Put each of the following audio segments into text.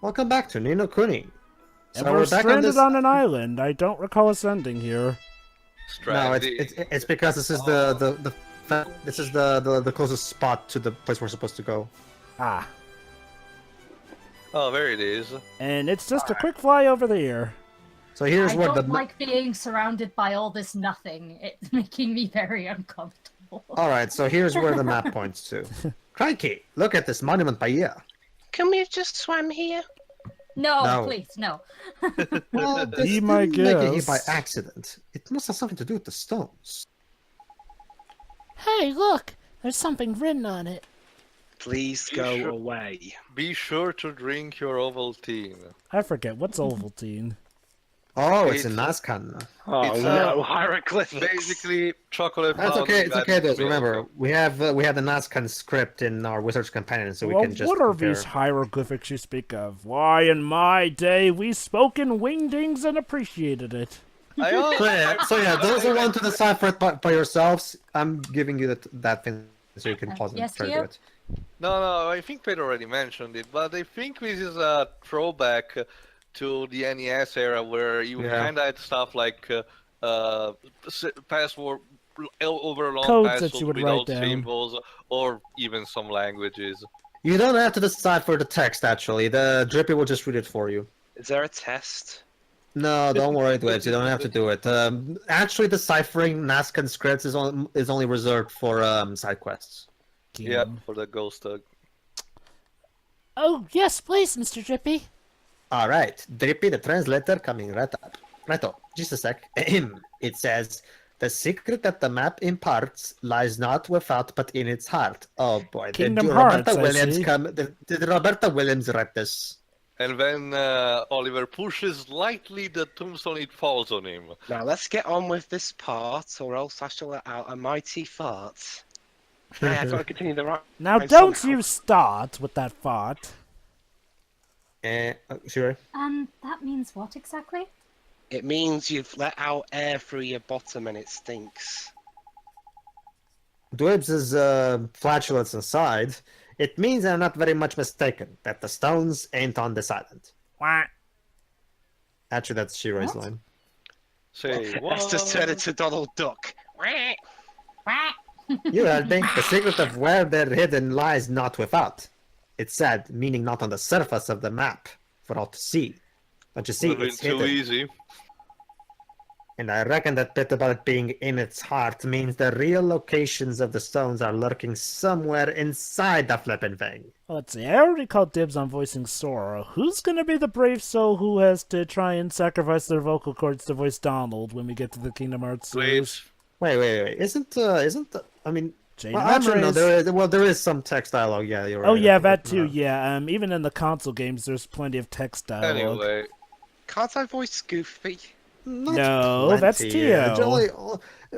Welcome back to Nino Kuni. And we're stranded on an island. I don't recall us ending here. No, it's because this is the closest spot to the place we're supposed to go. Ah. Oh, there it is. And it's just a quick fly over there. So here's I don't like being surrounded by all this nothing. It's making me very uncomfortable. Alright, so here's where the map points to. Crikey, look at this monument by here. Can we have just swam here? No, please, no. Well, this Be my didn't make it here guest. by accident. It must have something to do with the stones. Hey, look! There's something written on it. Please go away. Be sure to drink your Ovaltine. I forget, what's Ovaltine? Oh, it's in Nazcan. Oh It's, no, hieroglyphics. Basically, chocolate. That's powder okay. It's that okay. is This remember we have the Nazcan script in our Wizard's Companion, so we Well, can just. what are compare. these hieroglyphics you speak of? Why, in my day, we spoke in wingdings and appreciated it. So yeah, those who want to decipher it by yourselves, I'm giving you that thing so you can pause and yes, try to Theo? do it. No, I think Pedro already mentioned it, but I think this is a throwback to the NES era where you kind of had stuff like password over long Codes that passwords you would without write down. symbols, or even some languages. You don't have to decipher the text. Actually, the Drippy will just read it for you. Is there a test? No, don't worry, Dwibs. You don't have to do it. Actually, deciphering Nazcan scripts is only reserved for side quests. Yeah, for the ghost. Oh, yes, please, Mr. Drippy. All right, Drippy, the translator, coming right up. Righto, just a sec. It says, the secret that the map imparts lies not without but in its heart. Oh boy, Kingdom did Hearts, Roberta I Williams see. come? Did Roberta Williams write this? And when Oliver pushes lightly the tombstone, it falls on him. Now let's get on with this part, or else I shall let out a mighty fart. I've got to continue the right. Now, Right, don't somehow. you start with that fart. Sure. That means what exactly? It means you've let out air through your bottom and it stinks. Dwibs' flatulence aside, it means I'm not very much mistaken that the stones ain't on this island. Wah. Actually, that's Shiroi's What? line. Say Let's just turn it to Donald Duck. You heard me. The secret of where they're hidden lies not without. It's said, meaning not on the surface of the map for all to see. But you see, Would've been it's too hidden. easy. And I reckon that bit about it being in its heart means the real locations of the stones are lurking somewhere inside the flippin' thing. Let's see, I already called dibs on voicing Sora. Who's gonna be the brave soul who has to try and sacrifice their vocal cords to voice Donald when we get to the Kingdom Hearts series? Wait. Wait. Isn't I mean, Chain well, of actually, no, Memories. there is some text dialogue. Yeah, you're right. Oh yeah, I forgot that too. that. Yeah, even in the console games, there's plenty of text dialogue. Anyway, Can't I voice Goofy? Not No, that's plenty, Tio. generally,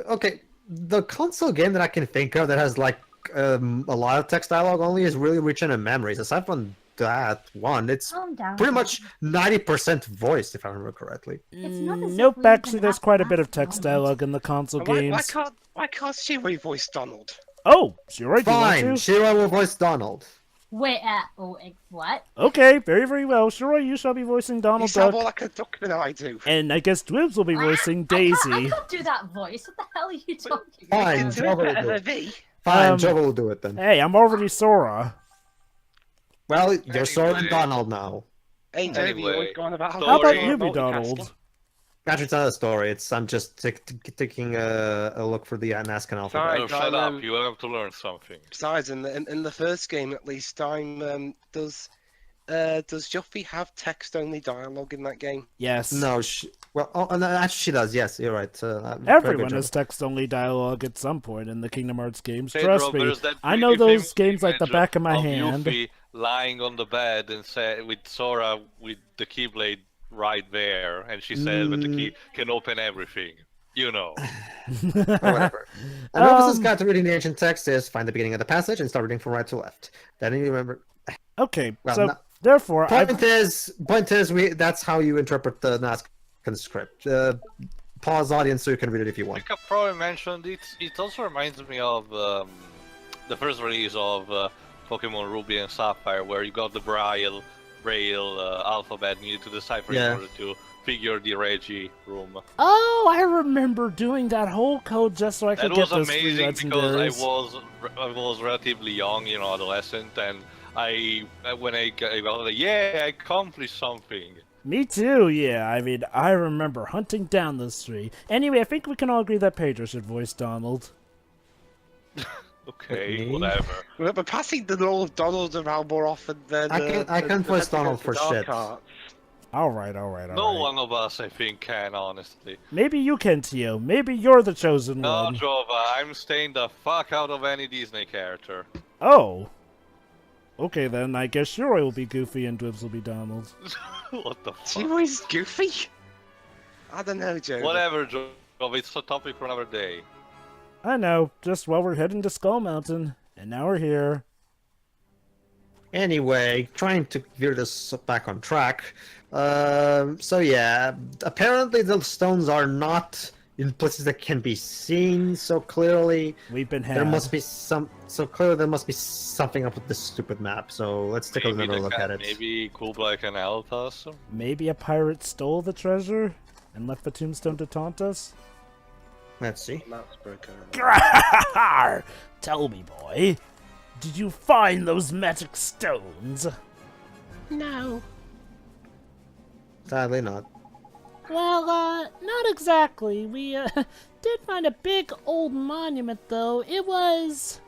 okay, the console game that I can think of that has like a lot of text dialogue only is really Rich in Memories. Aside from that one, it's Calm down. pretty much 90% voiced, if I remember correctly. It's not as if Nope, we actually, even there's have quite a bit of that text moment. dialogue in the console Why games. can't Shiroi voice Donald? Oh, sure, do you Fine, want to? Shiro will voice Donald. Wait, what? Okay, very, very well. Sure, you shall be voicing You Donald sound Duck. more like a duck than I do. And I guess Dwibs will be voicing I Daisy. can't do that voice. What the hell are you talking Fine, You can do Joe it will better do than it. me. Fine, Joe will do it then. Hey, I'm already Sora. Well, you're Sora and Anyway. Donald now. Hey, Davey, you Anyway, always going about How about Sorry. you be multitasking. Donald? Actually, it's not a story. I'm just taking a look for the Nazcan alphabet. Sorry. oh, shut up. You have to learn something. Besides, in the first game at least, does Juffy have text-only dialogue in that game? Yes. No, no, actually she does. Yes, you're right. Everyone has text-only dialogue at some point in the Kingdom Hearts games. Pedro, Trust me. there's that I know really those famous games like the image back of my of hand. Yuffie lying on the bed and with Sora with the keyblade right there, and she says that the key can open everything. You know. Whatever. And Rufus's guide to reading the ancient text is find the beginning of the passage and start reading from right to left. Then you remember. Okay, Well, so no- therefore, Point is, that's how you interpret the Nazcan script. Pause audience so you can read it if you want. Like I probably mentioned, it also reminds me of the first release of Pokemon Ruby and Sapphire, where you got the Braille Braille alphabet needed to decipher Yeah. in order to figure the Reggie room. Oh, I remember doing that whole code just so I could That get was those free amazing because I legendaries. was relatively young, you know, adolescent, and when I got like, yeah, I accomplished something. Me too, yeah. I mean, I remember hunting down those three. Anyway, I think we can all agree that Pedro should voice Donald. Okay, Me? whatever. We're passing the role of Donald around more often than I can voice Donald for shit. Alright. No one of us, I think, can, honestly. Maybe you can, Tio. Maybe you're the chosen No, one. Jova, I'm staying the fuck out of any Disney character. Oh. Okay, then. I guess Shiroi will be Goofy and Dwibs will be Donald. What the She fuck? was Goofy? I don't know, Joe. Whatever, Jova, it's a topic for another day. I know. Just while we're heading to Skull Mountain. And now we're here. Anyway, trying to veer this back on track. So yeah, apparently the stones are not in places that can be seen so clearly. We've been had. There must be clearly there must be something up with this stupid map. So let's take another look at it. Maybe Kublai can help us. Maybe a pirate stole the treasure and left the tombstone to taunt us? Let's see. Map's broken. Tell me, boy. Did you find those magic stones? No. Sadly not. Well, not exactly. We, did find a big old monument, though. It was...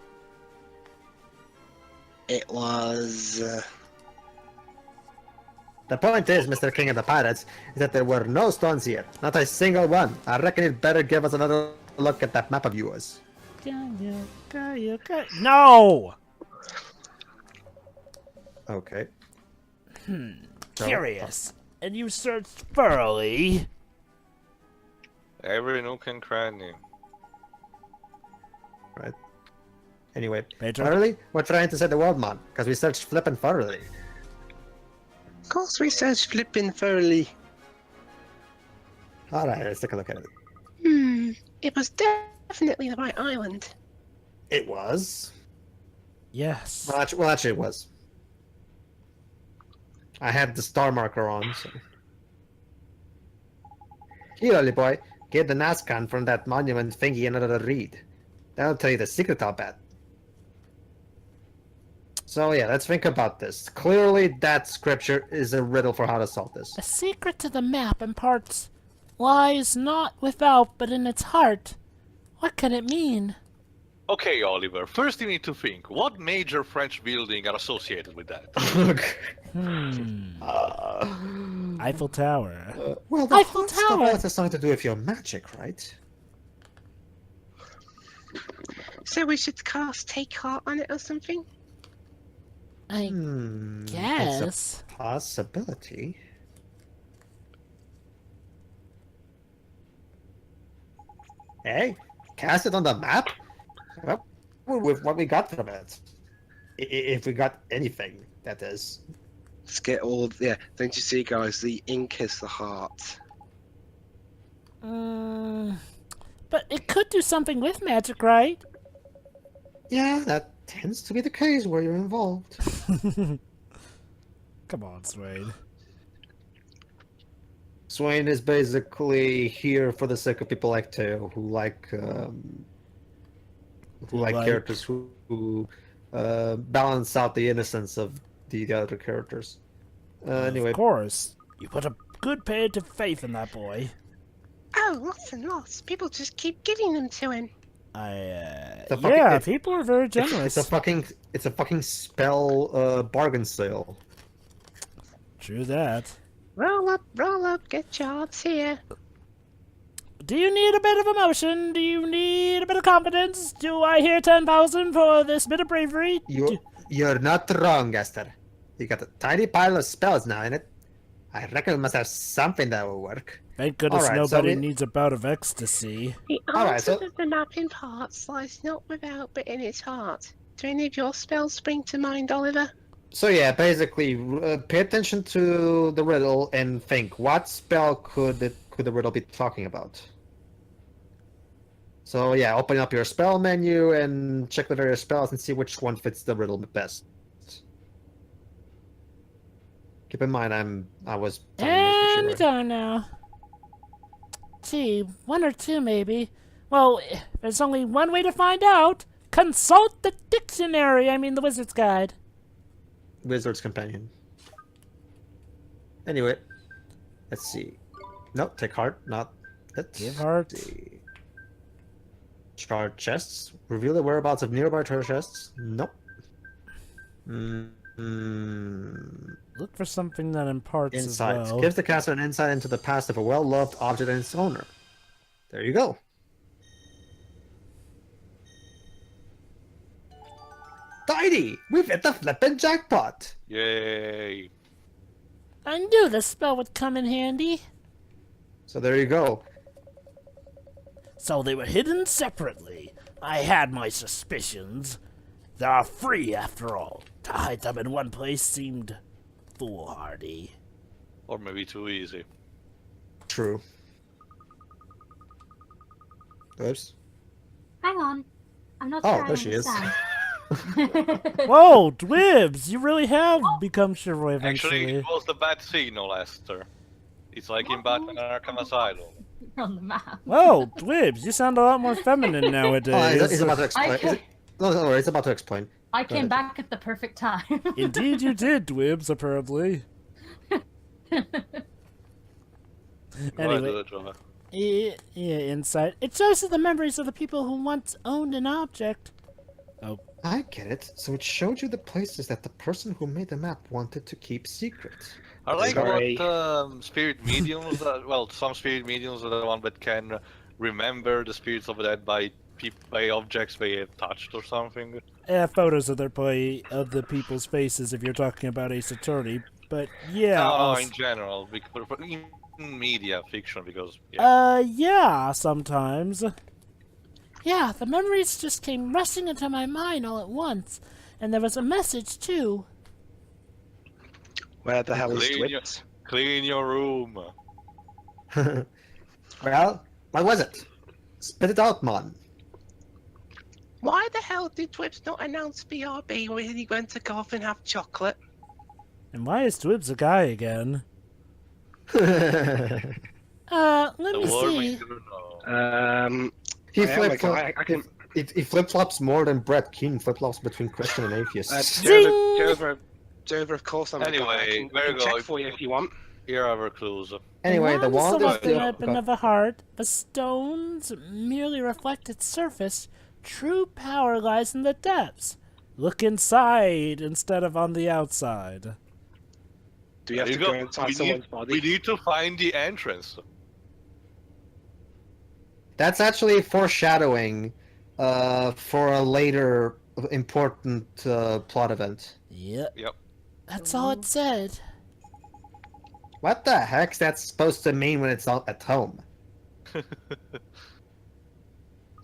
The point is, Mr. King of the Pirates, is that there were no stones here. Not a single one. I reckon you'd better give us another look at that map of yours. No! Okay. Curious. And you searched thoroughly? Every nook and cranny. Right. Anyway, Pedro? thoroughly? We're trying to set the world, man, because we searched flippin' thoroughly. Of course we searched flipping thoroughly. Alright, let's take a look at it. It was definitely the right island. It was. Yes. Well, actually, it was. I had the star marker on, so. Here, little boy, get the Nazcan from that monument thingy another read. That'll tell you the secret, I'll bet. So yeah, let's think about this. Clearly, that scripture is a riddle for how to solve this. The secret to the map in parts lies not without, but in its heart. What can it mean? Okay, Oliver, first you need to think, what major French building are associated with that? Eiffel Tower. Well, the Eiffel hot stuff Tower. has something to do with your magic, right? So we should cast Take Heart on it or something? I It's guess. a possibility. Hey, cast it on the map? Well, with what we got from it. If we got anything, that is. Let's get all... Yeah, don't you see, guys? The ink is the heart. But it could do something with magic, right? Yeah, that tends to be the case where you're involved. Come on, Swain. Swain is basically here for the sake of people like Teo, who like characters who balance out the innocence of the other characters. Anyway, Of course. You put a good paid of faith in that boy. Oh, lots and lots. People just keep giving them to him. Yeah, people are very generous. it's a fucking spell bargain sale. True that. Roll up, get jobs here. Do you need a bit of emotion? Do you need a bit of confidence? Do I hear 10,000 for this bit of bravery? You're not wrong, Esther. You got a tiny pile of spells now in it. I reckon we must have something that will work. Thank goodness Alright, nobody so needs a bout of ecstasy. The Alright, answer so- to the map in parts lies not without, but in its heart. Do any of your spells spring to mind, Oliver? So yeah, basically, pay attention to the riddle and think, what spell could the riddle be talking about? So yeah, open up your spell menu and check the various spells and see which one fits the riddle best. Keep in mind, I was telling you this And for sure. down now. Gee, 1 or 2 maybe. Well, there's only one way to find out. Consult the dictionary, I mean the wizard's guide. Wizard's companion. Anyway, let's see. No, take heart, not it. Give heart. Let's see. Chart chests. Reveal the whereabouts of nearby treasure chests. Nope. Look for something that imparts Insight. as well. Gives the caster an insight into the past of a well-loved object and its owner. There you go. Tidy! We've hit the flippin' jackpot! Yay! I knew the spell would come in handy. So there you go. So they were hidden separately. I had my suspicions. They are free after all. To hide them in one place seemed foolhardy. Or maybe too easy. True. Oops. Hang on. I'm not Oh, sure I there she is. understand. Whoa, Dwibs! You really have become chivalry Actually, eventually. it was the bad signal, Esther. It's like in Batman Arkham Asylum. On the map. Whoa, Dwibs! You sound a lot more feminine nowadays. Oh, he's about to explain. I can- No, worry, it's about to explain. I Go came ahead. back at the perfect time. Indeed, you did, Dwibs. Apparently. Anyway, yeah, insight. It shows you the memories of the people who once owned an object. I get it. So it showed you the places that the person who made the map wanted to keep secret. I like Sorry. what spirit mediums. Well, some spirit mediums are the one that can remember the spirits of the dead by objects they have touched or something. Photos of the people's faces. If you're talking about Ace Attorney, but yeah. No, also- in general, because in media fiction, because yeah. Yeah, sometimes. Yeah, the memories just came rushing into my mind all at once. And there was a message, too. Where the hell is Clean Dwibs? Clean your room. Well, what was it? Spit it out, man. Why the hell did Dwibs not announce BRB when he went to golf and have chocolate? And why is Dwibs a guy again? Let The me world see. makes you know. He I am a flip guy, I can. he flip flops more than Brett Keane flip flops between Christian and atheist. Dover, of course I'm a guy. Anyway, I can there you check go. for you if you want. Here are our clues. Anyway, the wand is of the still. weapon of a heart. The stones merely reflect its surface. True power lies in the depths. Look inside instead of on the outside. Do you have There to you go go. inside We someone's need, body? we need to find the entrance. That's actually foreshadowing for a later important plot event. Yep. Yep. That's all it said. What the heck's that supposed to mean when it's not at home?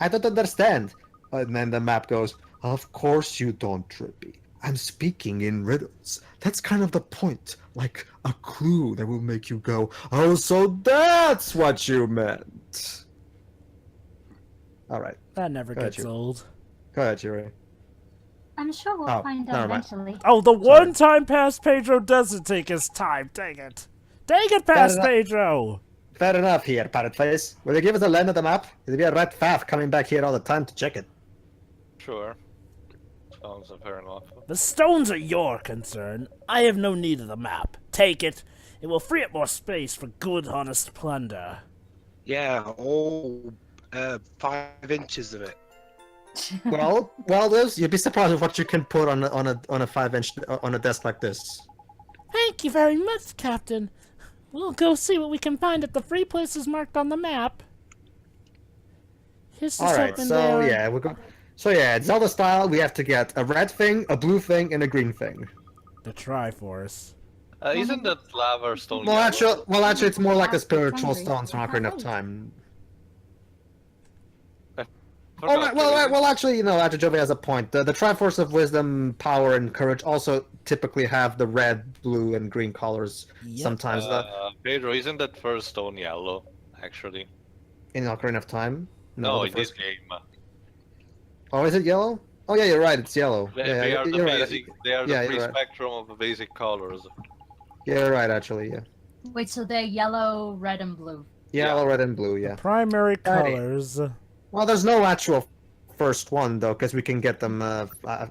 I don't understand. And then the map goes, of course you don't, Trippy. I'm speaking in riddles. That's kind of the point. Like a clue that will make you go, oh, so that's what you meant. Alright, That never Go ahead, gets you. old. go ahead, Yuri. I'm sure we'll Oh, find never out mind. eventually. Oh, the Sorry. one time Pass Pedro doesn't take his time. Dang it. Dang it, Pass enough. Pedro. Fair enough here, Parrot Face. Will you give us a land of the map? It'll be a red faff coming back here all the time to check it. Sure. Sounds fair enough. The stones are your concern. I have no need of the map. Take it. It will free up more space for good, honest plunder. Yeah, all 5 inches of it. Well, Liz, you'd be surprised with what you can put on a 5-inch on a desk like this. Thank you very much, Captain. We'll go see what we can find at the free places marked on the map. Here's just All right, hoping so there- yeah, we're going. So yeah, Zelda style, we have to get a red thing, a blue thing, and a green thing. The Triforce. Isn't that lava stone? Well, yellow? actually, it's more like the That's the spiritual Tengri. stones from It's Ocarina not of right. Time. Forgot Oh, to well, actually, you know, Jove has a point. The Triforce of Wisdom, Power, and Courage also typically have the red, blue, and green colors. Yep. Sometimes Pedro, isn't that first stone yellow? Actually, in Ocarina of Time. no, the in this first- game. Oh, is it yellow? Oh yeah, you're right. It's yellow. They, Yeah, they are the you're right. basic. They are Yeah, the free you're right. spectrum of the basic colors. Yeah, you're right, actually, yeah. Wait, so they're yellow, red, and blue. Yellow, red, and blue, yeah. Primary colors. Well, there's no actual first one, though, because we can get them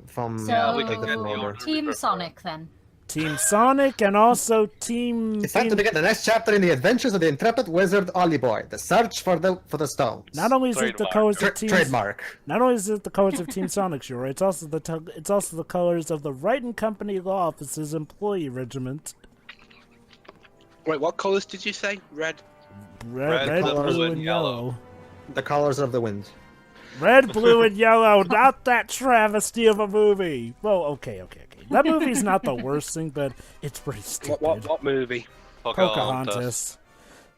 from So, we can get the different order. order. Team Sonic then. Team Sonic and also Team... It's time to begin the next chapter in the adventures of the intrepid wizard Ollie Boy, the search for the stones. Not only is it the Trademark. colors of Team... Trademark. Not only is it the colors of Team Sonic, sure, it's also the colors of the Wright and Company Law Office's employee regiment. Wait, what colours did you say? Red. Red, blue, and yellow. The colors of the wind. Red, blue, and yellow. Not that travesty of a movie. Well, okay. That movie's not the worst thing, but it's pretty stupid. What movie? Pocahontas.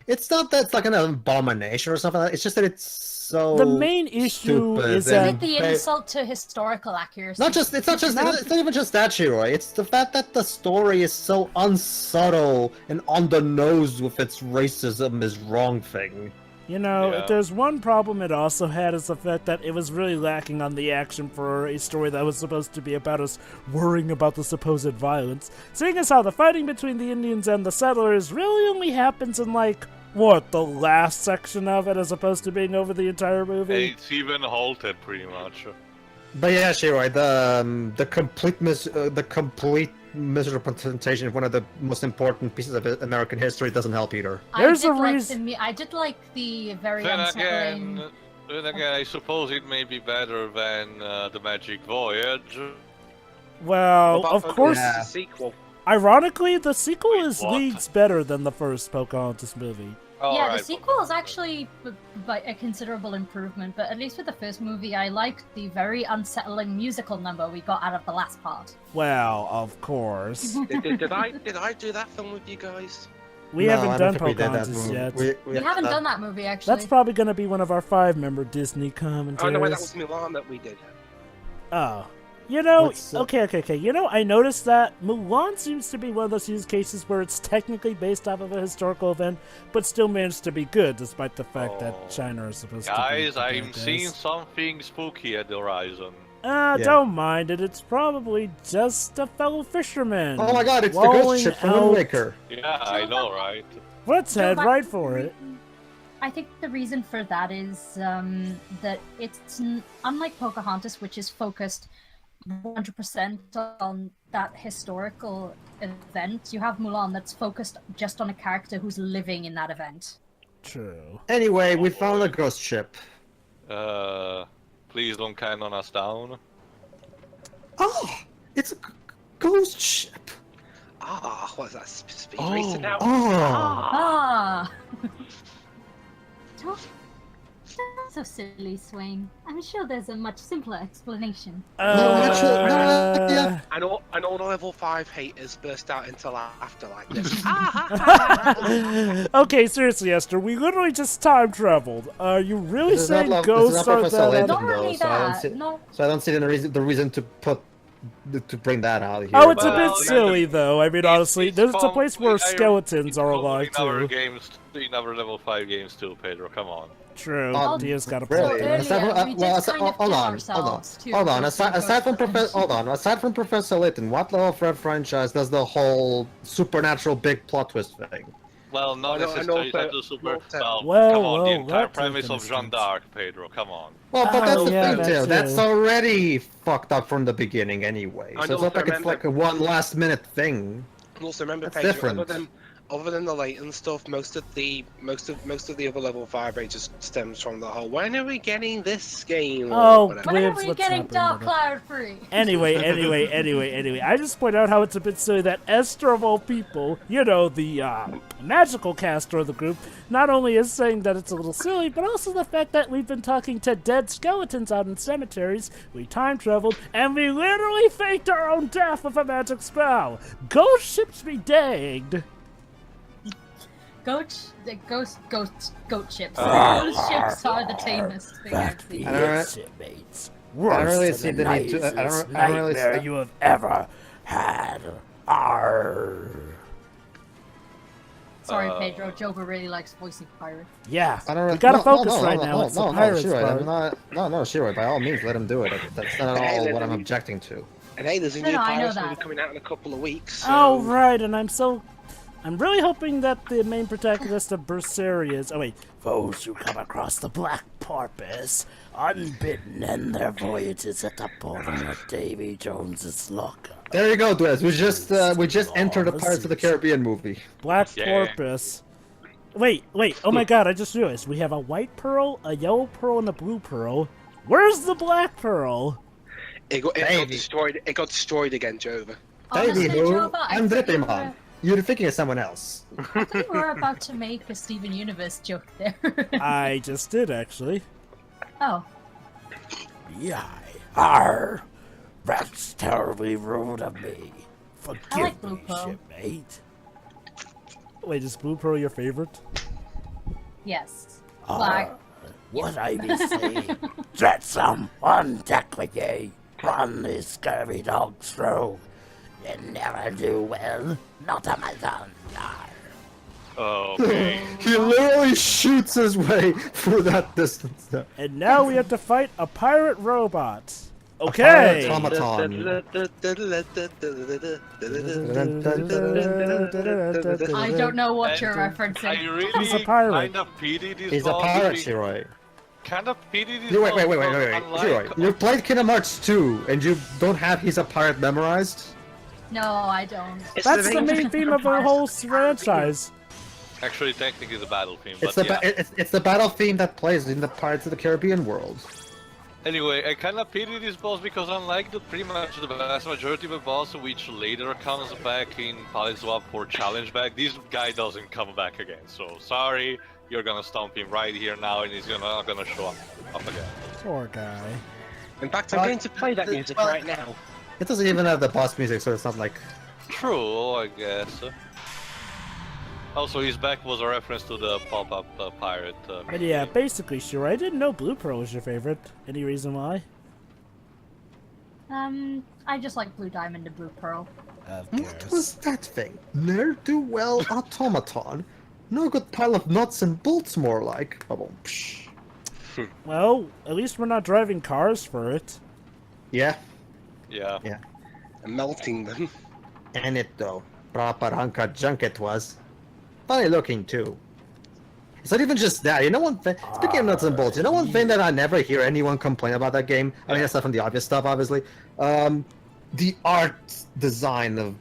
It's not that it's like an abomination or something like that. It's just that it's so The main issue stupid is Is that and it the ba- insult to historical accuracy? it's not even just that, Shiroi. It's the fact that the story is so unsubtle and on the nose with its racism is wrong thing. You know, Yeah. if there's one problem it also had is the fact that it was really lacking on the action for a story that was supposed to be about us worrying about the supposed violence. Seeing as how the fighting between the Indians and the settlers really only happens in, like, the last section of it as opposed to being over the entire movie? It's even halted pretty much. But yeah, Shiroi, the complete misrepresentation of one of the most important pieces of American history doesn't help either. There's a like reason- I did like the very Then unsettling... again, I suppose it may be better than the Magic Voyage. Well, What of about course, the sequel? ironically, the sequel Wait, is what? leagues better than the first Pocahontas movie. Yeah, Alright, the sequel is actually a considerable improvement, but at least with the first movie, I liked the very unsettling musical number we got out of the last part. Well, of course. Did I do that film with you guys? We No, I haven't don't done think we did that Pocahontas movie. yet. We haven't done that movie, actually. That's probably going to be one of our 5-member Disney Oh commentaries. no, wait, that was Milan that we did. Oh. You know, What's, okay. You know, I noticed that Mulan seems to be one of those use cases where it's technically based off of a historical event, but still managed to be good, despite the fact that Oh. China is supposed Guys, to be... I'm seeing something spooky at the horizon. Yeah. Don't mind it. It's probably just a fellow fisherman. Oh my god, it's the walling ghost ship from out- Wind Waker. Yeah, I know, right? Let's head right for it. I think the reason for that is that it's unlike Pocahontas, which is focused 100% on that historical event. You have Mulan that's focused just on a character who's living in that event. True. Anyway, we found a ghost ship. Please don't cannon us down. Oh, it's a ghost ship. Ah, what's that? Speed Oh. racer now? Ah! That's so silly, Swain. I'm sure there's a much simpler explanation. Yeah. And all the level 5 haters burst out into laughter like this. Okay, seriously, Esther, we literally just time traveled. Are you really This is not saying love- ghosts this is not are Professor that? Layton, Not though, only so I don't that, see- no. So I don't see the reason to bring that out here. Oh, it's a Well, bit silly, though. I mean, honestly, It's there's a place where probably- skeletons are Probably alive, in our too. games, in our level 5 games too, Pedro. Come on. True. Oh, Dia's got a really? point. Earlier, Aside from- we did well, kind of hold kill on, ourselves, too, hold on. with some Aside from ghost aside from Professor Layton, what level of Red franchise does the whole supernatural big plot twist thing? Well, not I know- I know necessarily that- that the super. well, well, come on, the well, entire that premise takes of Jeanne instance. d'Arc, Pedro. Come on. Well, but Oh, that's the yeah, thing, that too. too. That's already fucked up from the beginning, anyway. I So it's know, not like it's remember- like a one last minute thing. Also, remember, That's Pedro, different. other than the Layton stuff, most of the other level 5 rages stems from the whole. When are we getting this game? or Oh, whatever. When are Glibs, we let's getting not bring Dark that up. Cloud free? Anyway. I just point out how it's a bit silly that Esther, of all people, you know, the magical caster of the group, not only is saying that it's a little silly, but also the fact that we've been talking to dead skeletons out in cemeteries, we time traveled, and we literally faked our own death with a magic spell. Ghost ships be danged. Goat ships. Ghost ships are the tamest thing I've seen. I don't- Shipmates. I don't really Worse see than the need to. I nicest don't really nightmare see. you have ever had. Arr. Sorry, Pedro. Joba really likes voicing pirates. Yeah, I don't. we gotta no, focus no, right no, now. No, It's no, the no, pirates Shiroi, part. I'm not. No, Shiroi. By all means, let him do it. That's not at all what I'm objecting to. And hey, there's a No, new I know Pirates that. movie coming out in a couple of weeks. Oh, so- right, and I'm so I'm really hoping that the main protagonist of Berseria is... Oh, wait. Those who come across the Black Porpoise, unbidden in their voyages at the bottom of Davy Jones's locker. There you go, Dwez. We just entered the Pirates of the Caribbean movie. Black Yeah. Porpoise. Wait. Oh my god, I just realized. We have a white pearl, a yellow pearl, and a blue pearl. Where's the black pearl? It got destroyed. It got destroyed again, Jova. Honestly, Baby, Jova, I I'm thought you dripping, man. were- You're thinking of someone else. I thought you were about to make a Steven Universe joke there. I just did, actually. Oh. Yai. Arr! That's terribly rude of me. I Forgive like Blue me, Pearl. shipmate. Wait, is blue pearl your favorite? Yes. Ah, Black. what I be saying? Jetsam, on deck with ye. Run these scurvy dogs through. You never do well, not a my son. Okay. He literally shoots his way through that distance. there. And now we have to fight a pirate robot. Okay. Pirate I don't know what And you're I referencing. really He's a pirate. kind of pity this He's a boss pirate, being- Shiroi. Kind of pity this Wait, boss wait. because unlike- Shiroi, you played Kingdom Hearts 2, and you don't have He's a Pirate memorized? No, I don't. That's the main theme of the whole franchise. Actually, technically the battle theme, It's but the yeah. it's the battle theme that plays in the Pirates of the Caribbean world. Anyway, I kind of pity this boss because unlike the pretty much the vast majority of the boss which later comes back in Palette Swap for challenge back, this guy doesn't come back again. So sorry, you're gonna stomp him right here now and he's not gonna show up again. Poor guy. In fact, I'm going to play that music right now. It doesn't even have the boss music, so it's not like... True, I guess. Also, his back was a reference to the pop-up pirate. But yeah, basically, sure. I didn't know blue pearl was your favorite. Any reason why? I just like Blue Diamond and Blue Pearl. Of What was that thing? Ne'er-do-well automaton? No good pile of nuts and bolts, more like. Psh. Well, at least we're not driving cars for it. Yeah, Yeah. And melting them. and it though. Proper hunk of junk it was. Funny looking too. It's not even just that. You know one thing? Speaking of nuts and bolts, you know one thing that I never hear anyone complain about that game? I mean, aside from the obvious stuff, obviously. The art design of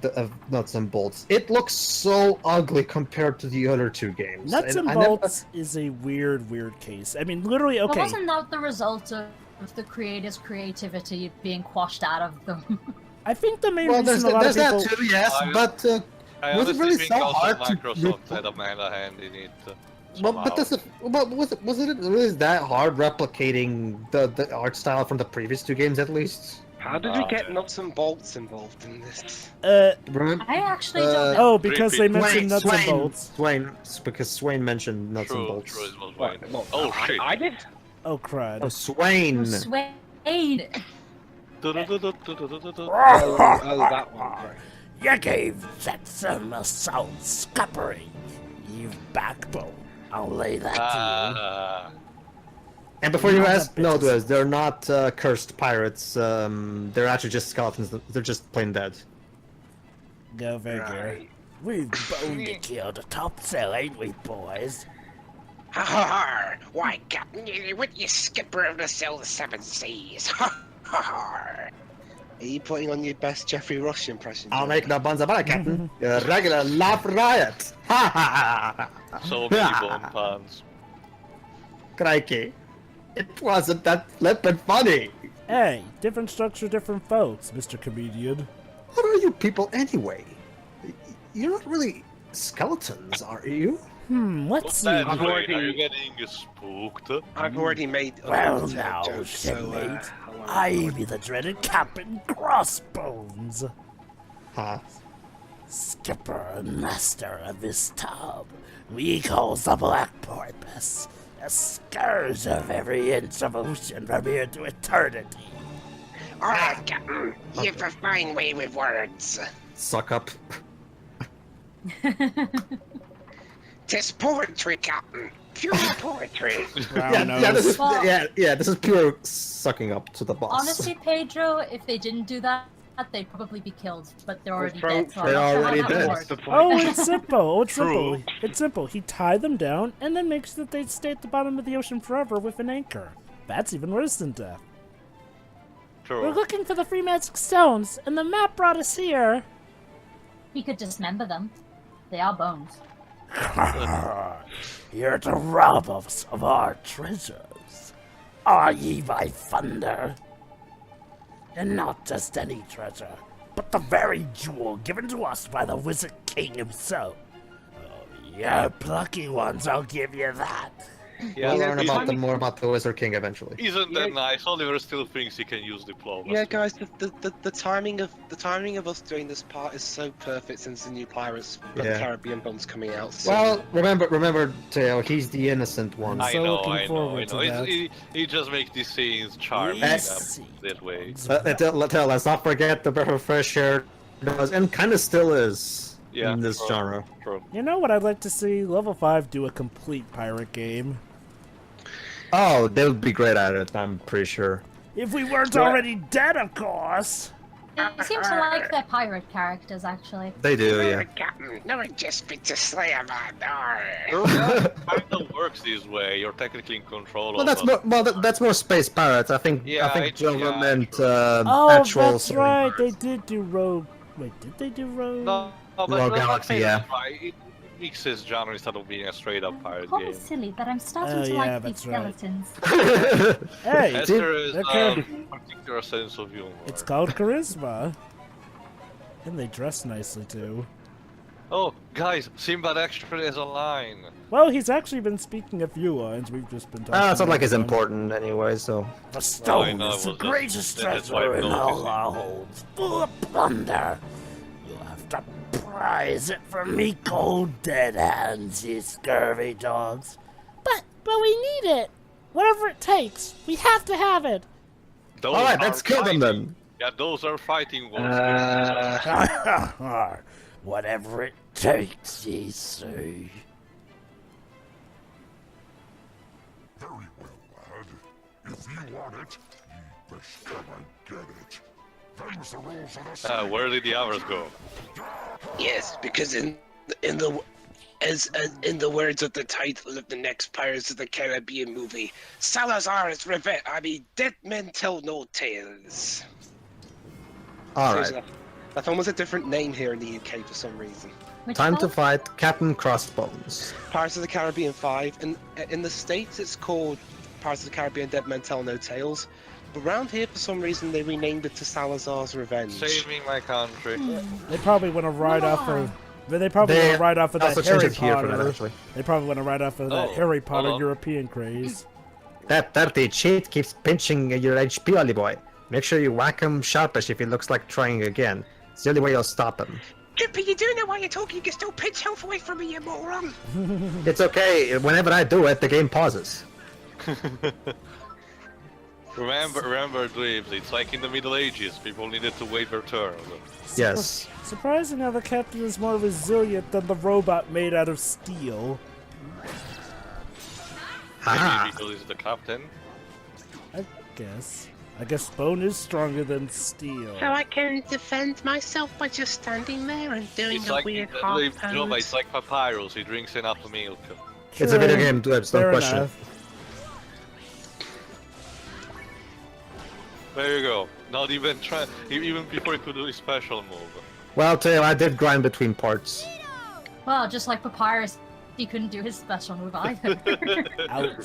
nuts and bolts. It looks so ugly compared to the other two games. Nuts and I never- bolts is a weird case. I mean, literally, But okay. wasn't that the result of the creators' creativity being quashed out of them? I think the main Well, reason a lot there's of people. that too, yes, I- but I was it honestly really think so also hard to Microsoft had a hand in it. Well, but was it really that hard replicating the art style from the previous two games at least? How did we get nuts and bolts involved in this? Remember? I actually don't know. Oh, because they Repeat. mentioned nuts and bolts. Because Swain mentioned nuts and True, bolts. true, it was What? mine. Well, Oh shit. I did. Oh, crud. Oh, Swain. Swain. Oh, that one. Right. You gave Jetsam a sound scuppering. You've backbone. I'll lay that to And before you Not ask, the no, bitches. Dwez, they're not cursed pirates. They're actually just skeletons. They're just plain dead. Go figure. Right. you. We've boned to kill the top cell, ain't we, boys? Ha ha ha! Why, Captain, you with your skipper of the Sail the Seven Seas. Ha ha ha! Are you putting on your best Jeffrey Rush impression? I'll Joe? make no buns about it, Captain. A regular laugh riot. Ha ha ha! So many bone puns. Crikey. It wasn't that flippin' funny. Hey, different structure, different folks, Mr. Comedian. What are you people anyway? You're not really skeletons, are you? Let's What's see. that? I've Wait, already- are you getting spooked? I've already made a Well lot of now, jokes, so shipmate. how long- I be the dreaded Captain Crossbones. Huh? Skipper and master of this tub. We calls the Black Porpoise. A scourge of every inch of ocean from here to eternity. All right, Captain, you've a fine way with words. Suck up. Tis poetry, Captain. Pure poetry. Brown This nose. is, Well- this is pure sucking up to the boss. Honestly, Pedro, if they didn't do that, they'd probably be killed, but they're already Frank- dead. So I'm They're not sure how already that dead. would That's work. the point. Oh, it's simple. Oh, it's True. simple. It's simple. He tied them down and then makes sure that they stay at the bottom of the ocean forever with an anchor. That's even worse than death. We're True. looking for the free magic stones, and the map brought us here. We could dismember them. They are bones. You're to rob us of our treasures. Are ye by thunder? And not just any treasure, but the very jewel given to us by the Wizard King himself. Oh, you're plucky ones, I'll give you that. Yeah, We'll learn isn't- more about the Wizard King eventually. Isn't that Yeah. nice? Oliver still thinks he can use diplomacy. Yeah, guys, the timing of us doing this part is so perfect since the new Pirates of the Yeah. Caribbean bomb's coming out. So. Well, remember, Teo, he's the innocent one. I'm I so know, looking I know, I forward to know. that. He just makes these scenes charming Yes. that way. Teo, let's not forget the breath of fresh air does, and kind of still is Yeah, in this true, genre. True. You know what I'd like to see? Level 5 do a complete pirate game. Oh, they would be great at it, I'm pretty sure. If we weren't already dead, of course. They seem to like their pirate characters, actually. They do, yeah. No, Captain. No, just been to slay a man. Kind of works this way. You're technically in control Well, of that's us. more. Well, that's more space pirates. I think. Yeah, I think it's- yeah, government true. actual. That's right. They did do Rogue. Wait, did they do Rogue? No, but Well, let's Galaxy, say yeah. that's right. It mixes genre instead of being a straight up pirate Call me game. silly, but I'm starting Oh, to yeah, like these that's right. skeletons. Hey, Esther is they're kind of- particular sense of humor. it's called charisma. And they dress nicely too. Oh, guys, Sinbad actually has a line. Well, he's actually been speaking a few lines. We've just been talking. It's not like it's about them. important anyway. So The stone know, is the it was just- greatest that's why treasure I in noticed all it. our holds, full of plunder. You'll have to prize it from me cold dead hands, you scurvy dogs. But we need it. Whatever it takes, we have to have it. Those all right, are let's kill them fighting- then. Yeah, those are fighting ones. Whatever it takes, ye say. Very well, lad. If you want it, you best come and get it. Them's the rules of the Where did the others go? Yes, because in the words of the title of the next Pirates of the Caribbean movie, Salazar's revenge. Dead men tell no tales. all Seriously, right, that film was a different name here in the UK for some reason. Which time to film? fight Captain Crossbones. Pirates of the Caribbean 5, and in the States it's called Pirates of the Caribbean Dead Men Tell No Tales. But around here, for some reason, they renamed it to Salazar's Revenge. Saving my country. They probably want to ride off of. They probably They want to ride off of that also Harry changed it here for Potter. that, actually. They probably want to ride off of that Oh, Harry Potter hold on. European craze. That dirty cheat keeps pinching your HP, Ollie boy. Make sure you whack him sharpish if he looks like trying again. It's the only way you'll stop him. Drippy, you do know why you're talking. You can still pinch health away from me, you moron. It's okay. Whenever I do it, the game pauses. Remember, Dweebs, it's like in the Middle Ages. People needed to wait their turn. Yes. Surprising how the captain is more resilient than the robot made out of steel. Ah. Maybe because he's the captain. I guess. I guess bone is stronger than steel. So I can defend myself by just standing there and doing It's a like weird Dweeb, half Jova, pose. it's like Papyrus. He drinks enough milk. It's a video True. game, Dwebs, no Fair question. enough. There you go. Not even try. Even before he could do his special move. Well, Teo, I did grind between parts. Well, just like Papyrus, he couldn't do his special move either. Ouch.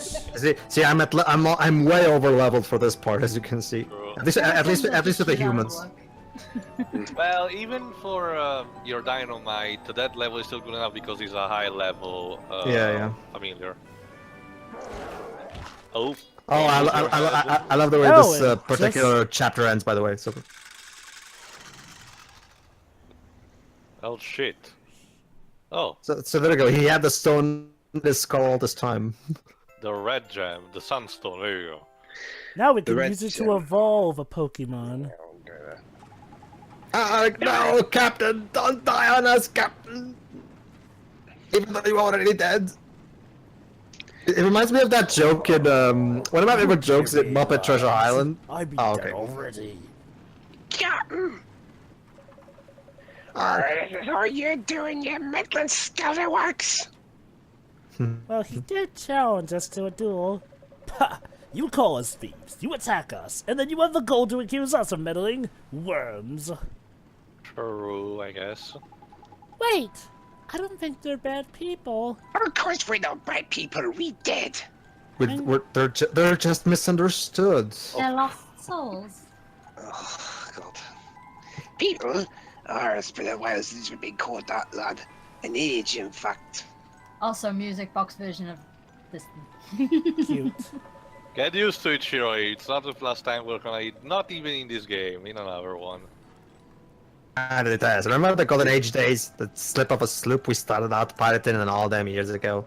See, I'm way over leveled for this part, as you can see. True. At least with the humans. Well, even for your dynamite, that level is still good enough because he's a high level Yeah. familiar. Oh. Oh, I love the way Oh, this it particular chapter ends, by the way. So, Oh shit. Oh, so there you go. He had the stone in his skull all this time. the red gem, the sunstone. There you go. Now we The can red use it gem. to evolve a Pokemon. No, Captain! Don't die on us, Captain! Even though you're already dead. It reminds me of that joke in, one of my favorite jokes in Muppet Treasure Island. I be Oh, dead okay. already. Captain, Are you doing your Midland scalawags? Well, he did challenge us to a duel. Ha! You call us thieves, you attack us, and then you have the goal to accuse us of meddling worms. True, I guess. Wait! I don't think they're bad people. Of course we're not bad people, we dead. They're just misunderstood. They're lost souls. Oh, God. People? It's been a while since we've been called that, lad. An age, in fact. Also, music box version of this. Cute. Get used to it, Shiro. It's not the last time we're gonna eat, not even in this game, in another one. And it has. Remember the Golden Age days? The slip of a sloop we started out pirating and all them years ago?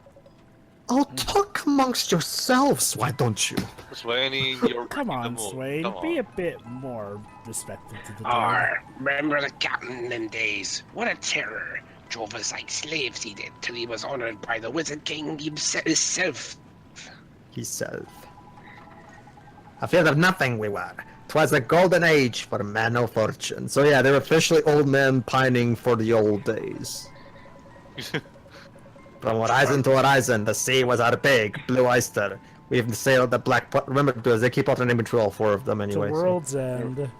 Oh, talk amongst yourselves, why don't you? Swainy, you're Come on, the moon. Swain. Come Be a on. bit more respectful to the dead. Remember the captain in them days? What a terror. Drove us like slaves he did, till he was honored by the Wizard King himself. Afraid of nothing we were. 'Twas the golden age for men of fortune. So yeah, they're officially old men pining for the old days. From horizon to horizon, the sea was our big blue oyster. We even sailed the black. Remember, because they keep out naming to all four of them To anyway. so- World's End.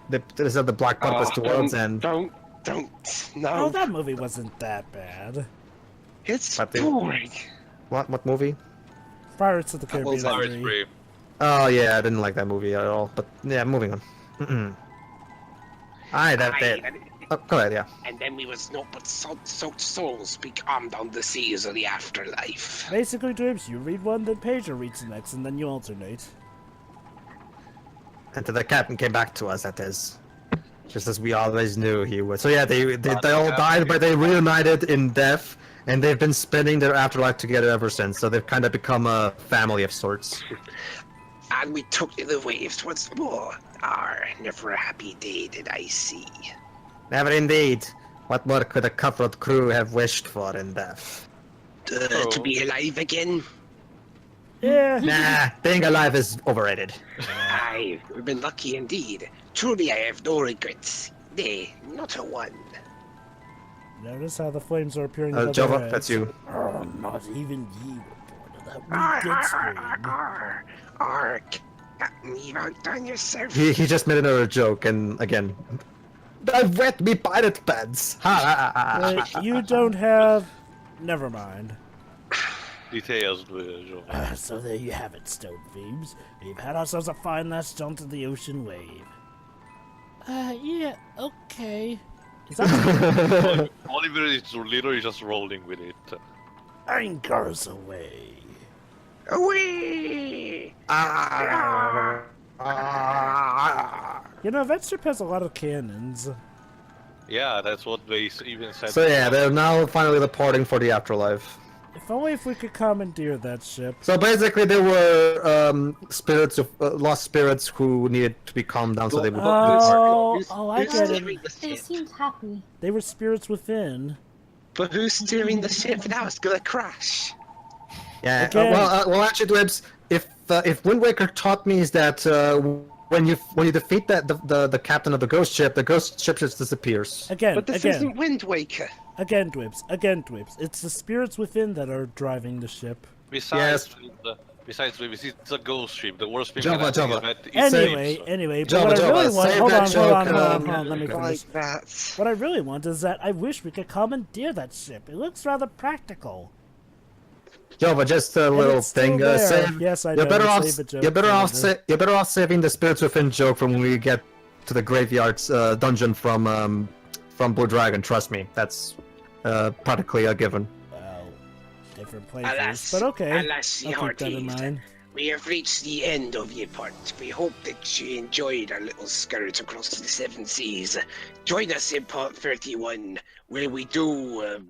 They said the black purpose to World's End. Don't. No. Oh, that movie wasn't that bad. It's But they- boring. What movie? Pirates of the Caribbean Pirates 3. free. Oh yeah, I didn't like that movie at all. But yeah, moving on. Aye, that's it. Oh, go ahead, yeah. And then we was not but soaked souls becalmed on the seas of the afterlife. Basically, Dribs, you read one, then Pedro reads the next, and then you alternate. And the captain came back to us, that is. Just as we always knew he would. So yeah, they all died, but they reunited in death, and they've been spending their afterlife together ever since. So they've kind of become a family of sorts. And we took to the waves once more. Never a happy day did I see. Never indeed. What more could a cutthroat crew have wished for in death? To be alive again? Yeah. Nah, being alive is overrated. Aye, we've been lucky indeed. Truly I have no regrets. Nay, not a one. Notice how the flames are appearing above their Java, heads. that's you. Oh, not even you reported that we did swing. Captain, you've outdone yourself. He just made another joke, and again, I've wet me pirate pants. Ha ha ha ha. But you don't have... Never mind. Details, Joe. So there you have it, Stone Thieves. We've had ourselves a fine last jaunt to the ocean wave. Yeah, okay. Is that... Oliver is literally just rolling with it. Anchors away. Away! You know, that ship has a lot of cannons. Yeah, that's what they even said. So yeah, they're now finally departing for the afterlife. If only if we could commandeer that ship. So basically, there were spirits of lost spirits who needed to be calmed down, so they would. Oh, I Who's get it. steering the They ship? seemed happy. They were spirits within. But who's steering the ship? Now it's gonna crash. Yeah. Again. Well, actually, Dwebs, if Wind Waker taught me is that when you defeat the captain of the ghost ship just disappears. Again, But this again, isn't Wind Waker. again, Dwibs. It's the spirits within that are driving the ship. Besides, it's a ghost ship. The worst thing Java, that I think Java. is that it Anyway, saves. but what I really want... save Hold that on, joke, let me finish. Like that. What I really want is that I wish we could commandeer that ship. It looks rather practical. Java, just a little it's still thing. there. Save. Yes, I You're know, better off. save a joke You're better off. later. You're better off saving the spirits within joke from when we get to the graveyard's dungeon from Blue Dragon. Trust me, that's practically a given. Well, different places, Alas, but okay. alas, ye I'll keep that in hearties. mind. We have reached the end of your part. We hope that you enjoyed our little skirt across the seven seas. Join us in part 31, where we do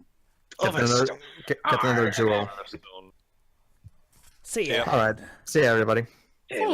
Get other another, stuff. get another jewel. See ya. Yeah. All right. See ya, everybody. Anyway.